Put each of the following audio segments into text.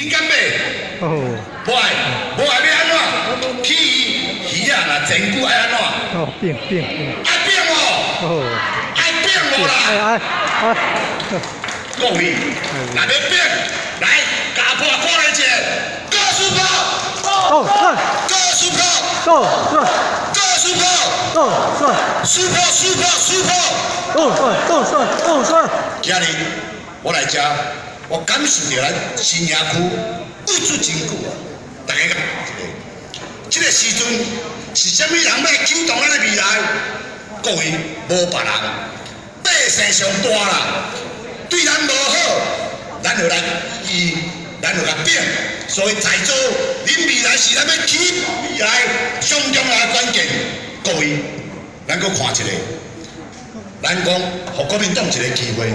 你敢买？哦，无爱要安怎？起鱼啊，若真久爱安怎？哦，变，爱变无？哦，爱变无啦？各位，若要变，来家破看来者，告诉炮，哦，是，告诉炮，哦，告诉炮，哦，输炮，哦，今日我来遮，我感受到咱新营区位置真久啊，大家讲这个时阵是啥物人要启动咱的未来？各位无别人，百姓上大啦，对咱无好，咱就来咱就来变。所以在座恁未来是咱要起未来上重要的关键。各位，咱搁看一下，咱讲互国民党一个机会，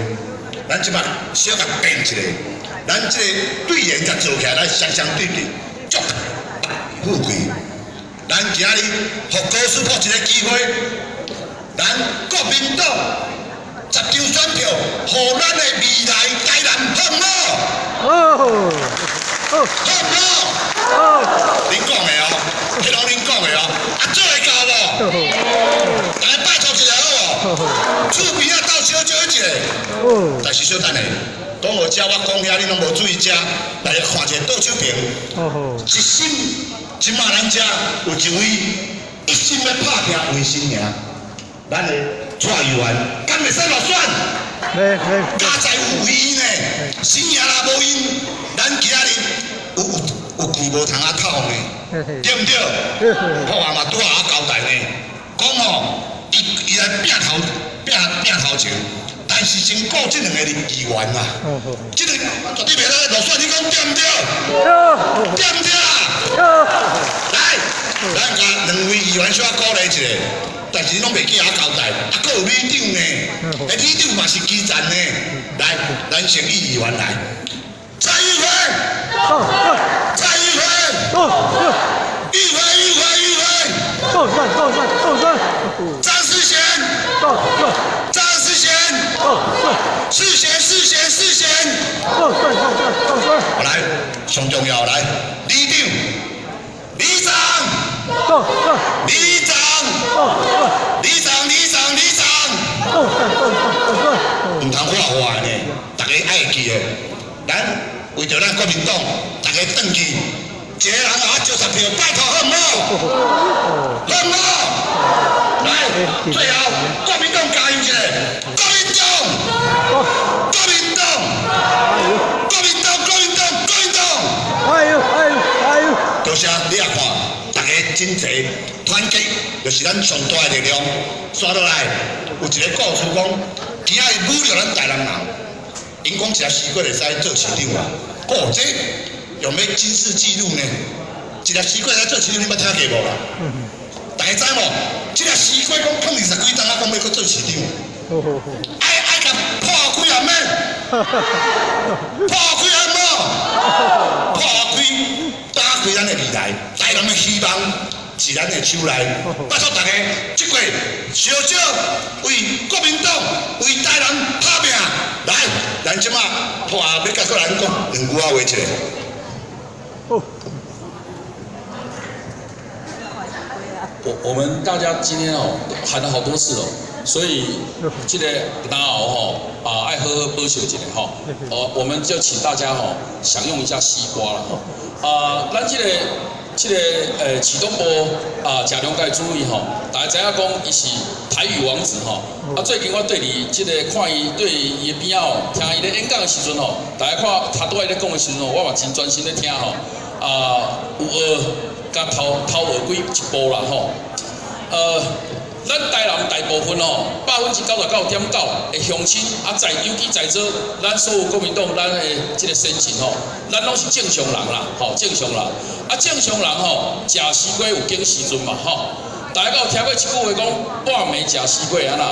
咱即摆小甲变一下，咱这个队员甲做起来，咱双对，足富贵。咱今日互高师傅一个机会，咱国民党集中选票，互咱的未来台南放好，放好，恁讲的哦，迄拢恁讲的哦，做会到无？大家拜托一下好无？厝边仔斗小招一个，但是小等下，当我遮我讲遐，你拢无注意遮，来看一下倒手边，一心。即马咱遮有一位一心要拍拼卫生赢，咱的蔡议员敢袂使落选？加在有伊呢，生赢若无因，咱今日有quyền無通透呢，對唔對？我話嘛拄下交代呢，講吼，伊來拼頭前，但是先顧這兩個議員啊，這個絕對袂使落選，你講對唔對？對唔對啦？來，咱甲兩位議員小鼓勵一下，但是攏袂記我交代，還有里長呢，里長嘛是基層呢，來，咱先以議員來，蔡議員，蔡議員，議員，張世賢，世賢，好來，上重要來，里長。里長，唔通畫畫呢？大家愛記嘅，咱為着咱國民黨，大家登記，一個人啊90票，拜託好唔好？好唔好？來，最後國民黨加油一下，國民黨，多謝你也看，大家真濟團結，就是咱上大的力量。刷落來，有一個故事講，今仔日侮辱咱台南人，因講一隻西瓜會使做市長啊。哦，這用咩金氏紀錄呢？一隻西瓜會使做市長，你捌聽過無啦？大家知無？這隻西瓜講抗20幾檔啊，講要去做市長，愛甲破開啊咩？破開啊冇？破開。打開咱的未來，台南的希望是咱的手內。拜託大家，這回小小為國民黨、為台南打拼，來，咱即馬破要甲個人講兩句話話一下。我們大家今天哦喊了好多次了，所以這個大熬愛喝保守一下我們就請大家享用一下西瓜了咱這個啟東部真了解注意大家知影講伊是台語王子最近我對你這個看伊對伊的邊仔聽伊咧演講的時陣大家看他拄仔咧講的時陣我嘛真專心咧聽有學甲頭學幾一步啦咱台南大部分99.9%的鄉親尤其在座咱所有國民黨咱的這個先進咱攏是正常人啦正常人正常人食西瓜有經時陣嘛大家有听过一句话讲，半暝食西瓜安那？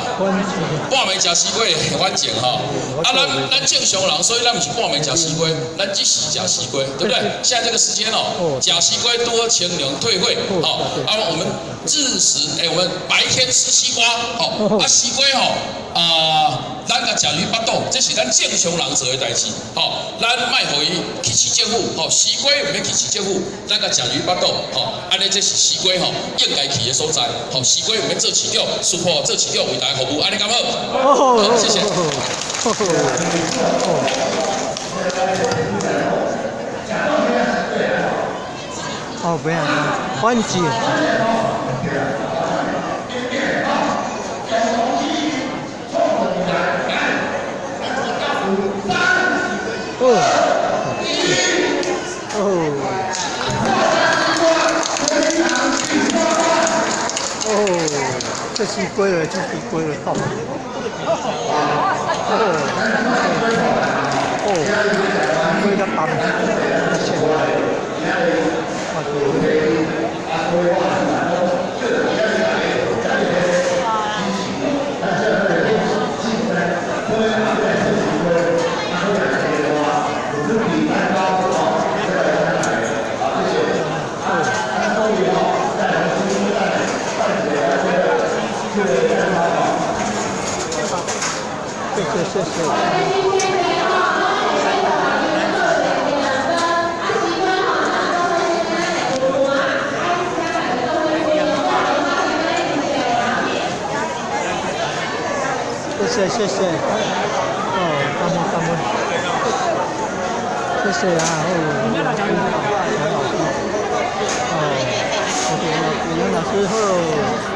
半暝食西瓜反正吼，咱正常人，所以咱不是半暝食西瓜，咱只是食西瓜，对不对？现在这个时间哦，食西瓜多清凉退火，好，我们自食，我们白天吃西瓜，好，西瓜吼，咱甲食鱼巴肚，这是咱正常人做的代志，好，咱卖互伊去市政府，好，西瓜唔免去市政府，咱甲食鱼巴肚，好，安尼这是西瓜吼应该去的所在，好，西瓜唔免做市长，师傅做市长为大家服务，安尼敢好？好，谢谢。哦，不要，欢喜。这西龟了，这西龟了，靠！龟的棒，谢谢，哦，感恩，谢谢啊，哦，好，哦，我老师好。